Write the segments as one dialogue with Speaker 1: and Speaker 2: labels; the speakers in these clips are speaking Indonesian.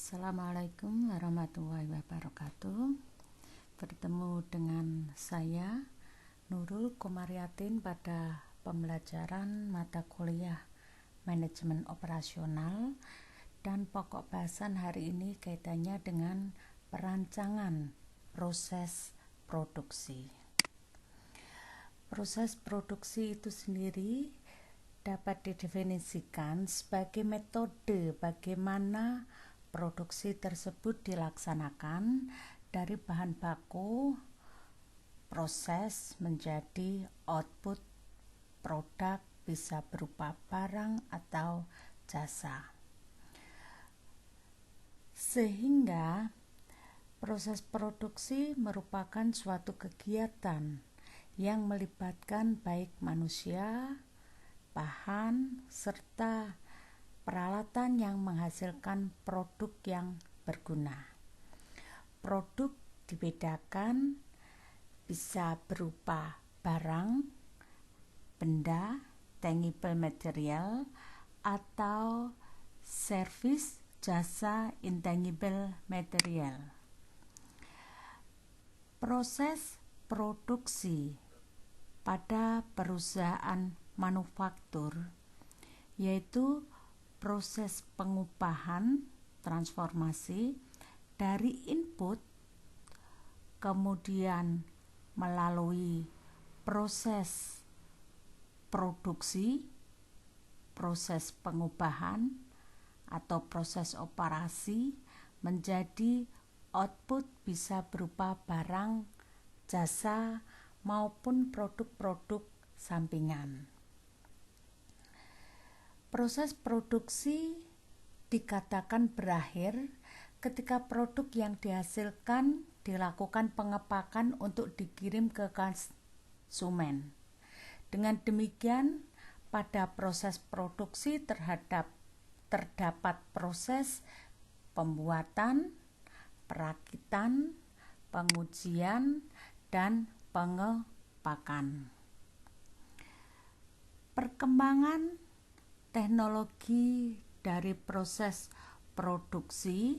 Speaker 1: Assalamualaikum warahmatullahi wabarakatuh. Bertemu dengan saya Nurul Komariatin pada pembelajaran mata kuliah Manajemen Operasional, dan pokok bahasan hari ini kaitannya dengan perancangan proses produksi. Proses produksi itu sendiri dapat didefinisikan sebagai metode bagaimana produksi tersebut dilaksanakan dari bahan baku proses menjadi output produk, bisa berupa barang atau jasa. Sehingga proses produksi merupakan suatu kegiatan yang melibatkan baik manusia, bahan, serta peralatan yang menghasilkan produk yang berguna. Produk dibedakan bisa berupa barang, benda, tangible material, atau service, jasa, intangible material. Proses produksi pada perusahaan manufaktur yaitu proses pengupahan, transformasi dari input, kemudian melalui proses produksi, proses pengupahan atau proses operasi menjadi output, bisa berupa barang, jasa, maupun produk-produk sampingan. Proses produksi dikatakan berakhir ketika produk yang dihasilkan dilakukan pengepakan untuk dikirim ke konsumen. Dengan demikian, pada proses produksi terdapat proses pembuatan, perakitan, pengujian, dan pengepakan. Perkembangan teknologi dari proses produksi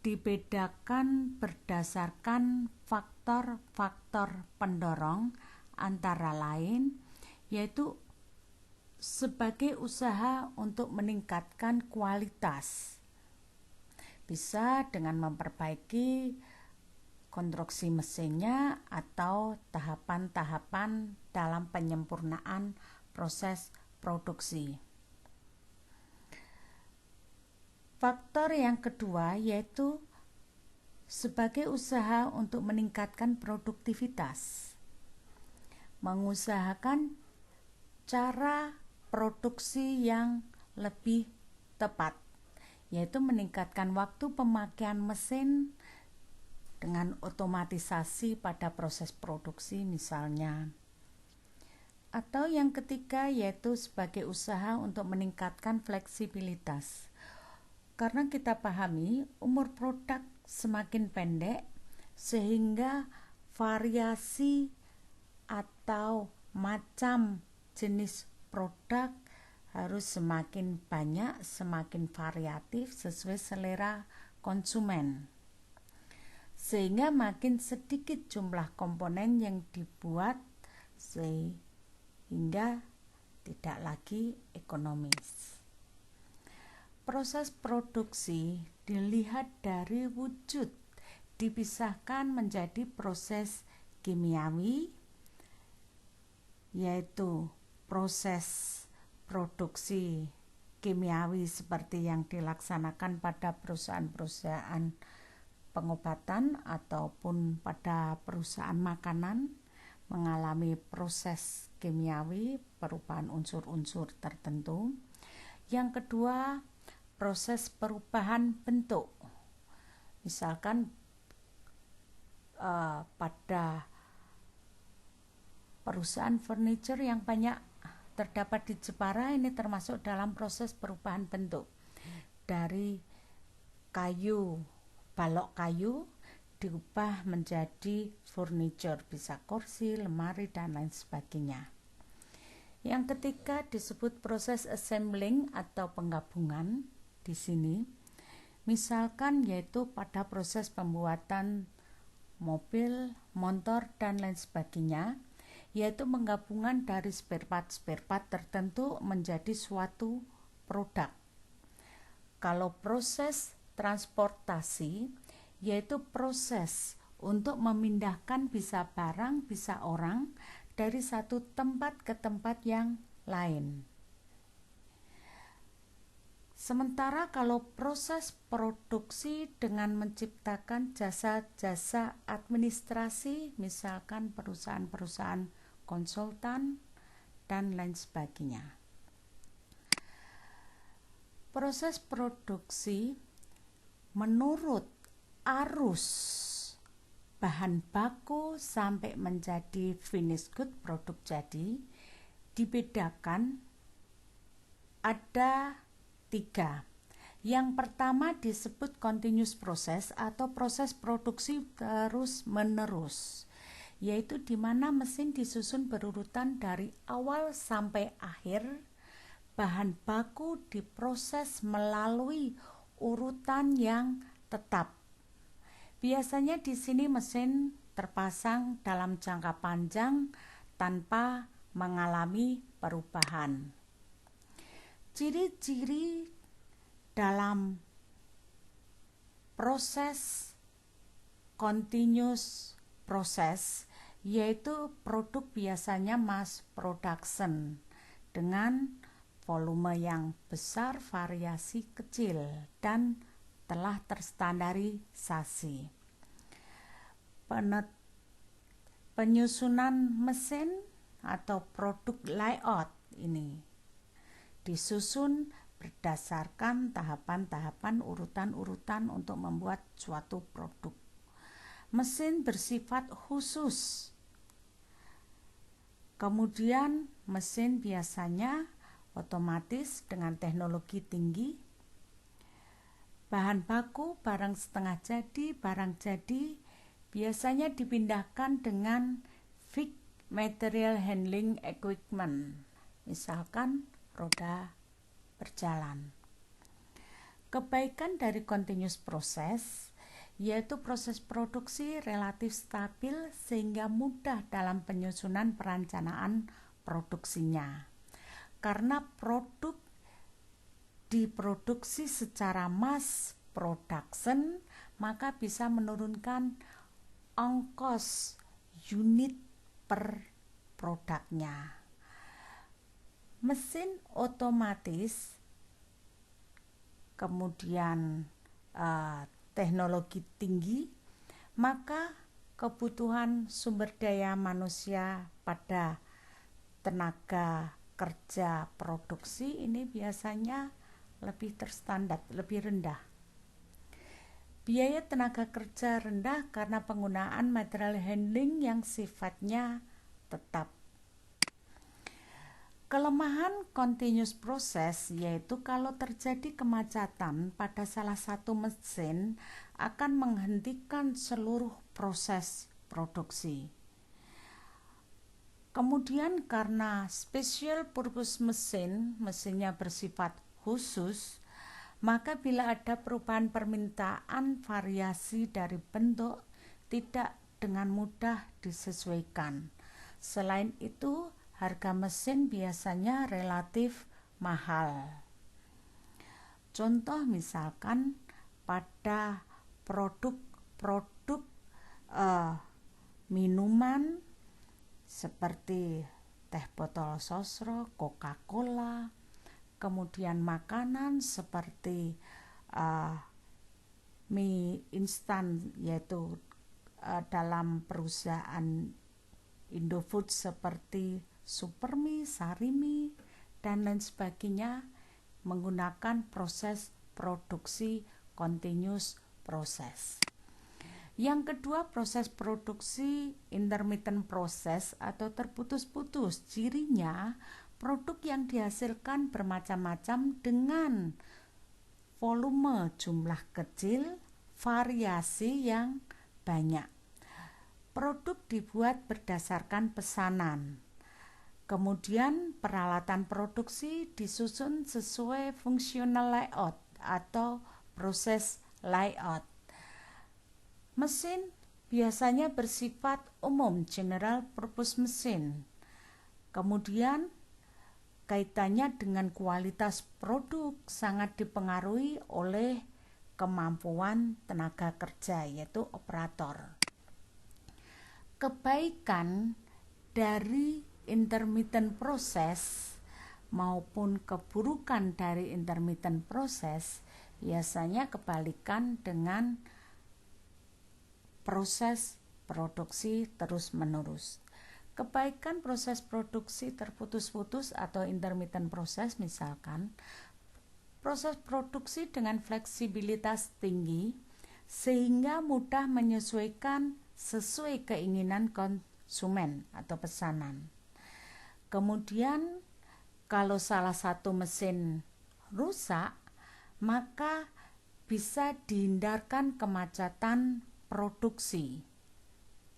Speaker 1: dibedakan berdasarkan faktor-faktor pendorong, antara lain yaitu sebagai usaha untuk meningkatkan kualitas, bisa dengan memperbaiki konstruksi mesinnya atau tahapan-tahapan dalam penyempurnaan proses produksi. Faktor yang kedua yaitu sebagai usaha untuk meningkatkan produktivitas, mengusahakan cara produksi yang lebih tepat, yaitu meningkatkan waktu pemakaian mesin dengan otomatisasi pada proses produksi misalnya. Atau yang ketiga yaitu sebagai usaha untuk meningkatkan fleksibilitas. Karena kita pahami umur produk semakin pendek sehingga variasi atau macam jenis produk harus semakin banyak, semakin variatif sesuai selera konsumen. Sehingga makin sedikit jumlah komponen yang dibuat sehingga tidak lagi ekonomis. Proses produksi dilihat dari wujud, dipisahkan menjadi proses kimiawi, yaitu proses produksi kimiawi seperti yang dilaksanakan pada perusahaan-perusahaan pengobatan ataupun pada perusahaan makanan, mengalami proses kimiawi perubahan unsur-unsur tertentu. Yang kedua, proses perubahan bentuk. Misalkan pada perusahaan furniture yang banyak terdapat di Jepara, ini termasuk dalam proses perubahan bentuk. Dari kayu, balok kayu diubah menjadi furniture, bisa kursi, lemari, dan lain sebagainya. Yang ketiga disebut proses assembling atau penggabungan. Di sini Misalkan yaitu pada proses pembuatan mobil, motor, dan lain sebagainya, yaitu penggabungan dari spare part tertentu menjadi suatu produk. Kalau proses transportasi, yaitu proses untuk memindahkan bisa barang, bisa orang dari satu tempat ke tempat yang lain. Sementara kalau proses produksi dengan menciptakan jasa-jasa administrasi, misalkan perusahaan-perusahaan konsultan dan lain sebagainya. Proses produksi menurut arus bahan baku sampai menjadi finished good, produk jadi, dibedakan ada 3. Yang pertama disebut continuous process atau proses produksi terus menerus, yaitu di mana mesin disusun berurutan dari awal sampai akhir. Bahan baku diproses melalui urutan yang tetap. Biasanya di sini mesin terpasang dalam jangka panjang tanpa mengalami perubahan. Ciri-ciri dalam proses continuous process yaitu produk biasanya mass production dengan volume yang besar, variasi kecil, dan telah terstandarisasi. Penyusunan mesin atau produk layout ini disusun berdasarkan tahapan-tahapan urutan-urutan untuk membuat suatu produk. Mesin bersifat khusus. Kemudian mesin biasanya otomatis dengan teknologi tinggi. Bahan baku, barang setengah jadi, barang jadi biasanya dipindahkan dengan fixed material handling equipment, misalkan roda berjalan. Kebaikan dari continuous process yaitu proses produksi relatif stabil sehingga mudah dalam penyusunan perencanaan produksinya. Karena produk diproduksi secara mass production, maka bisa menurunkan ongkos unit per produknya. Mesin otomatis, kemudian teknologi tinggi, maka kebutuhan sumber daya manusia pada tenaga kerja produksi ini biasanya lebih terstandar, lebih rendah. Biaya tenaga kerja rendah karena penggunaan material handling yang sifatnya tetap. Kelemahan continuous process yaitu kalau terjadi kemacetan pada salah satu mesin akan menghentikan seluruh proses produksi. Kemudian karena special purpose mesinnya bersifat khusus, maka bila ada perubahan permintaan variasi dari bentuk tidak dengan mudah disesuaikan. Selain itu, harga mesin biasanya relatif mahal. Contoh misalkan pada produk minuman seperti teh botol sosro, Coca-Cola, kemudian makanan seperti mie instan yaitu dalam perusahaan Indofood seperti Supermi, Sarimi, dan lain sebagainya menggunakan proses produksi continuous process. Yang kedua, proses produksi intermittent process atau terputus-putus. Cirinya, produk yang dihasilkan bermacam-macam dengan volume jumlah kecil, variasi yang banyak. Produk dibuat berdasarkan pesanan. Kemudian peralatan produksi disusun sesuai functional layout atau proses layout. Mesin biasanya bersifat umum, general purpose mesin. Kemudian kaitannya dengan kualitas produk sangat dipengaruhi oleh kemampuan tenaga kerja, yaitu operator. Kebaikan dari intermittent process maupun keburukan dari intermittent process biasanya kebalikan dengan proses produksi terus-menerus. Kebaikan proses produksi terputus-putus atau intermittent process misalkan proses produksi dengan fleksibilitas tinggi sehingga mudah menyesuaikan sesuai keinginan konsumen atau pesanan. Kemudian kalau salah satu mesin rusak, maka bisa dihindarkan kemacetan produksi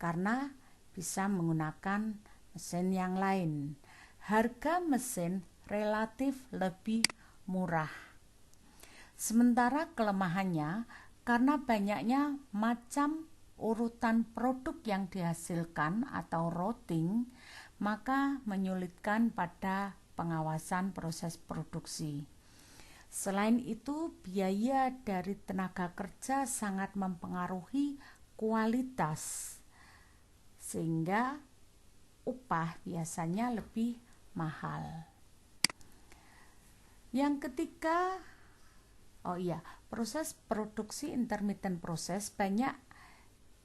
Speaker 1: karena bisa menggunakan mesin yang lain. Harga mesin relatif lebih murah. Sementara kelemahannya karena banyaknya macam urutan produk yang dihasilkan atau routing, maka menyulitkan pada pengawasan proses produksi. Selain itu, biaya dari tenaga kerja sangat mempengaruhi kualitas, sehingga upah biasanya lebih mahal. Yang ketiga, proses produksi intermittent process banyak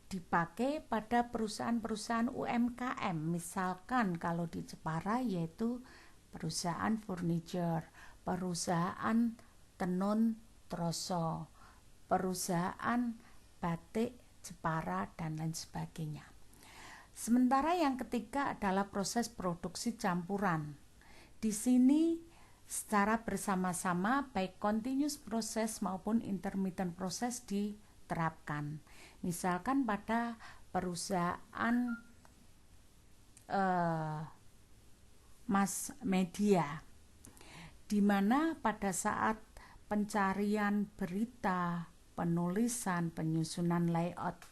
Speaker 1: dipakai pada perusahaan-perusahaan UMKM. Misalkan kalau di Jepara yaitu perusahaan furniture, perusahaan tenun troso, perusahaan batik Jepara, dan lain sebagainya. Sementara yang ketiga adalah proses produksi campuran. Di sini secara bersama-sama baik continuous process maupun intermittent process diterapkan. Misalkan pada perusahaan mass media, di mana pada saat pencarian berita, penulisan, penyusunan layout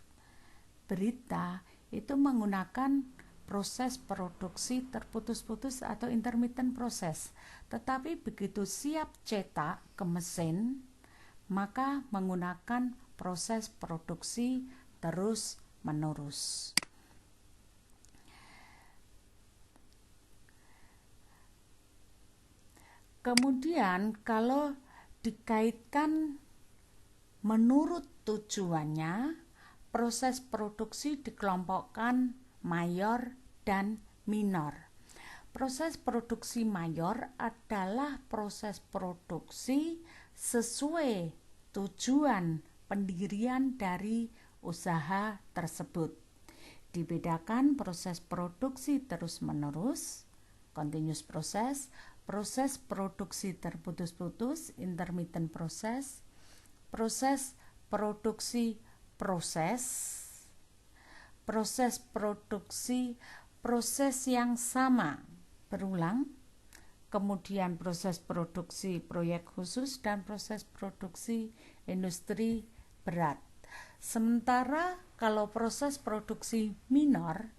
Speaker 1: berita itu menggunakan proses produksi terputus-putus atau intermittent process. Tetapi begitu siap cetak ke mesin, maka menggunakan proses produksi terus-menerus. Kemudian kalau dikaitkan menurut tujuannya, proses produksi dikelompokkan mayor dan minor. Proses produksi mayor adalah proses produksi sesuai tujuan pendirian dari usaha tersebut. Dibedakan proses produksi terus-menerus, continuous process, proses produksi terputus-putus, intermittent process, proses produksi proses produksi proses yang sama berulang, kemudian proses produksi proyek khusus dan proses produksi industri berat. Sementara kalau proses produksi minor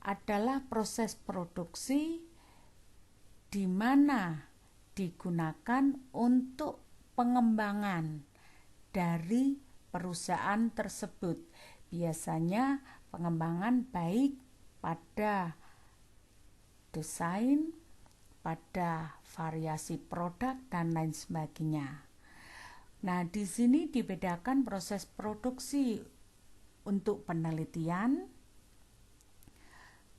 Speaker 1: adalah proses produksi di mana digunakan untuk pengembangan dari perusahaan tersebut. Biasanya pengembangan baik pada desain, pada variasi produk dan lain sebagainya. Nah, di sini dibedakan proses produksi untuk penelitian,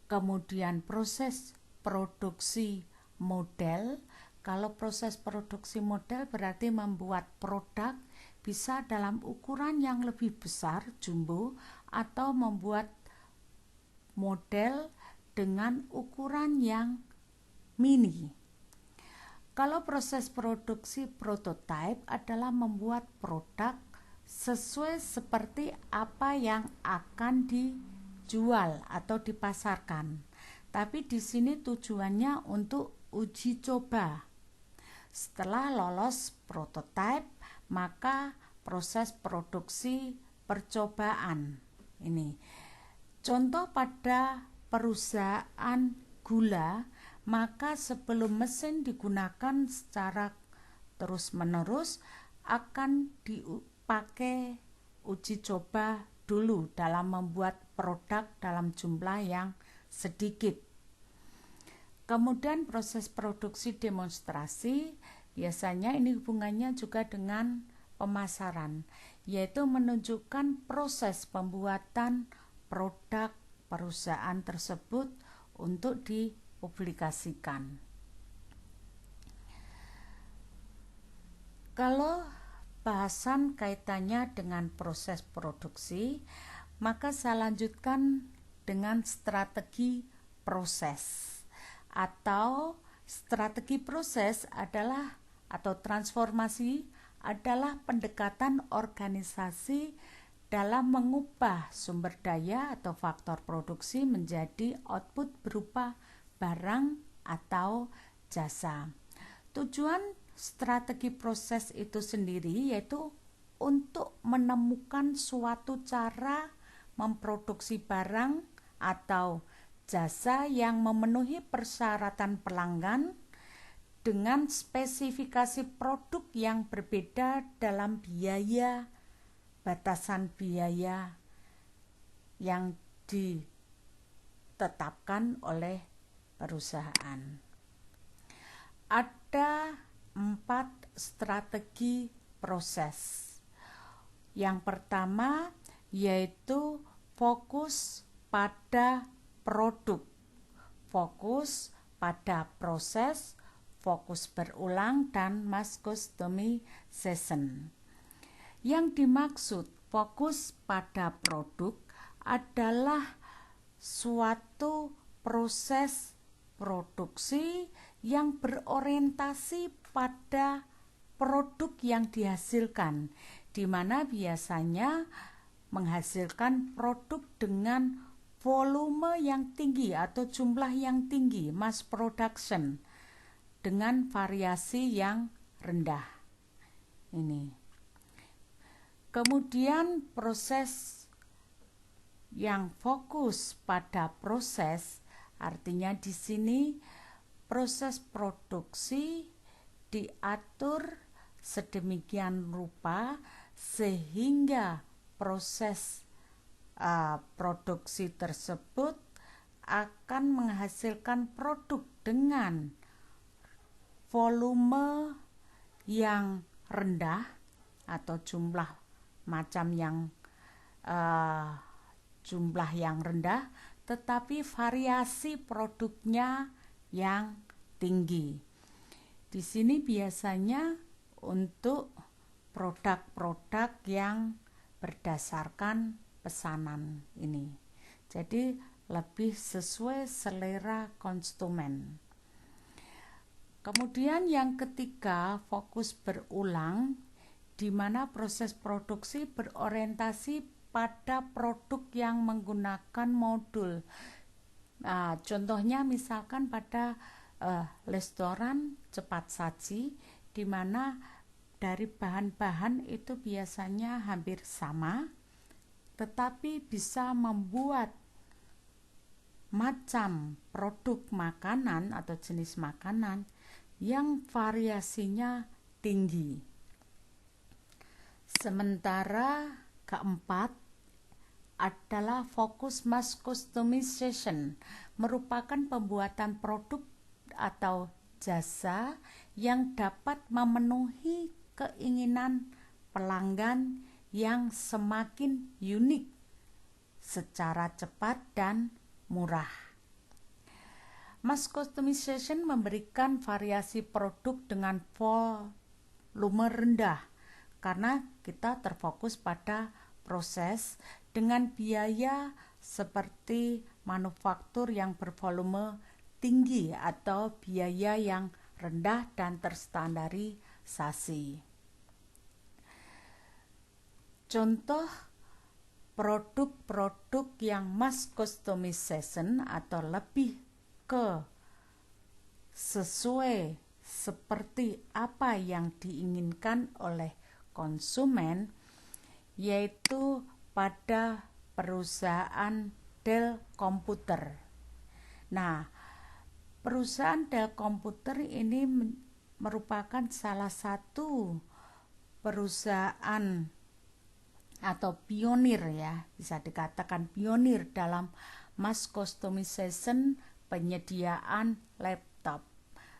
Speaker 1: kemudian proses produksi model. Kalau proses produksi model berarti membuat produk bisa dalam ukuran yang lebih besar, jumbo, atau membuat model dengan ukuran yang mini. Kalau proses produksi prototype adalah membuat produk sesuai seperti apa yang akan dijual atau dipasarkan. Tapi di sini tujuannya untuk uji coba. Setelah lolos prototype, maka proses produksi percobaan. Ini contoh pada perusahaan gula, maka sebelum mesin digunakan secara terus-menerus akan dipakai uji coba dulu dalam membuat produk dalam jumlah yang sedikit. Kemudian proses produksi demonstrasi, biasanya ini hubungannya juga dengan pemasaran, yaitu menunjukkan proses pembuatan produk perusahaan tersebut untuk dipublikasikan. Kalau bahasan kaitannya dengan proses produksi, maka saya lanjutkan dengan strategi proses. Atau strategi proses adalah atau transformasi adalah pendekatan organisasi dalam mengubah sumber daya atau faktor produksi menjadi output berupa barang atau jasa. Tujuan strategi proses itu sendiri yaitu untuk menemukan suatu cara memproduksi barang atau jasa yang memenuhi persyaratan pelanggan dengan spesifikasi produk yang berbeda dalam biaya, batasan biaya yang ditetapkan oleh perusahaan. Ada 4 strategi proses. Yang pertama yaitu fokus pada produk, fokus pada proses, fokus berulang, dan mass customization. Yang dimaksud fokus pada produk adalah suatu proses produksi yang berorientasi pada produk yang dihasilkan, di mana biasanya menghasilkan produk dengan volume yang tinggi atau jumlah yang tinggi, mass production, dengan variasi yang rendah. Ini. Kemudian proses yang fokus pada proses, artinya di sini proses produksi diatur sedemikian rupa sehingga proses produksi tersebut akan menghasilkan produk dengan volume yang rendah atau jumlah yang rendah, tetapi variasi produknya yang tinggi. Di sini biasanya untuk produk-produk yang berdasarkan pesanan ini. Jadi lebih sesuai selera konsumen. Kemudian yang ketiga, fokus berulang, di mana proses produksi berorientasi pada produk yang menggunakan modul. Contohnya misalkan pada restoran cepat saji, di mana dari bahan-bahan itu biasanya hampir sama, tetapi bisa membuat macam produk makanan atau jenis makanan yang variasinya tinggi. Sementara keempat adalah fokus mass customization, merupakan pembuatan produk atau jasa yang dapat memenuhi keinginan pelanggan yang semakin unik secara cepat dan murah. Mass customization memberikan variasi produk dengan volume rendah karena kita terfokus pada proses dengan biaya seperti manufaktur yang bervolume tinggi atau biaya yang rendah dan terstandarisasi. Contoh produk-produk yang mass customization atau lebih ke sesuai seperti apa yang diinginkan oleh konsumen, yaitu pada perusahaan Dell Computer. Nah, perusahaan Dell Computer ini merupakan salah satu perusahaan atau pionir, ya, bisa dikatakan pionir dalam mass customization penyediaan laptop.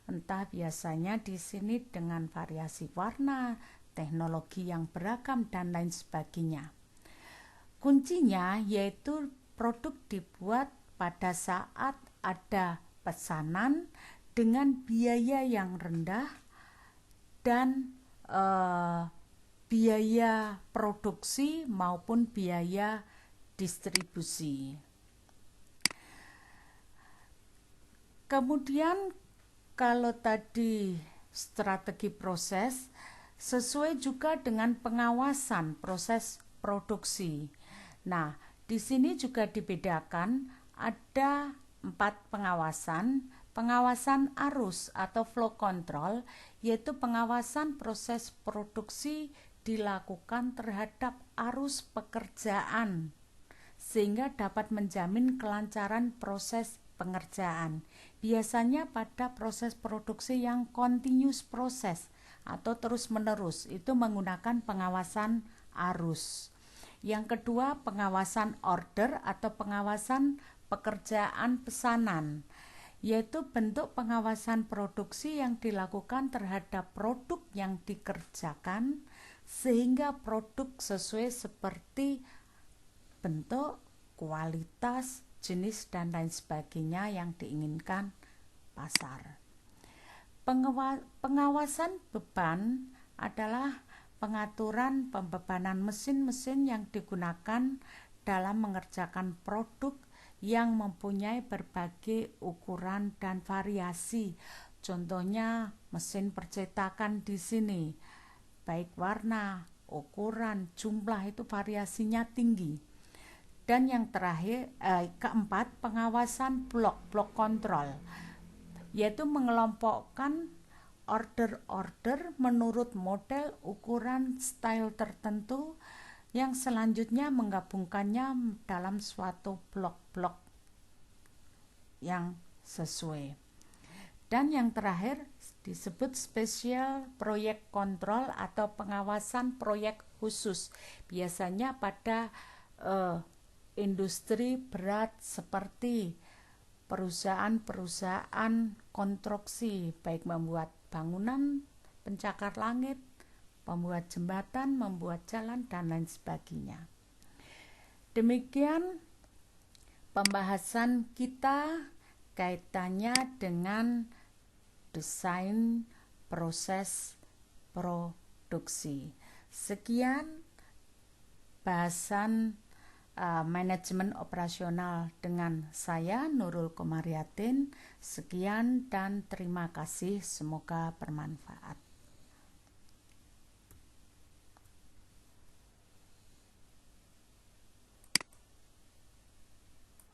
Speaker 1: Entah biasanya di sini dengan variasi warna, teknologi yang beragam dan lain sebagainya. Kuncinya yaitu produk dibuat pada saat ada pesanan dengan biaya yang rendah dan biaya produksi maupun biaya distribusi. Kemudian kalau tadi strategi proses, sesuai juga dengan pengawasan proses produksi. Nah, di sini juga dibedakan ada 4 pengawasan. Pengawasan arus atau flow control, yaitu pengawasan proses produksi dilakukan terhadap arus pekerjaan sehingga dapat menjamin kelancaran proses pengerjaan. Biasanya pada proses produksi yang continuous proses atau terus-menerus itu menggunakan pengawasan arus. Yang kedua, pengawasan order atau pengawasan pekerjaan pesanan, yaitu bentuk pengawasan produksi yang dilakukan terhadap produk yang dikerjakan sehingga produk sesuai seperti bentuk, kualitas, jenis dan lain sebagainya yang diinginkan pasar. Pengawasan beban adalah pengaturan pembebanan mesin-mesin yang digunakan dalam mengerjakan produk yang mempunyai berbagai ukuran dan variasi. Contohnya mesin percetakan di sini, baik warna, ukuran, jumlah itu variasinya tinggi. Dan yang terakhir, keempat, pengawasan blok kontrol, yaitu mengelompokkan order-order menurut model, ukuran, style tertentu yang selanjutnya menggabungkannya dalam suatu blok-blok yang sesuai. Dan yang terakhir disebut special project control atau pengawasan proyek khusus. Biasanya pada industri berat seperti perusahaan-perusahaan konstruksi, baik membuat bangunan, pencakar langit, membuat jembatan, membuat jalan, dan lain sebagainya. Demikian pembahasan kita kaitannya dengan desain proses produksi. Sekian bahasan manajemen operasional dengan saya Nurul Komariatin. Sekian dan terima kasih, semoga bermanfaat.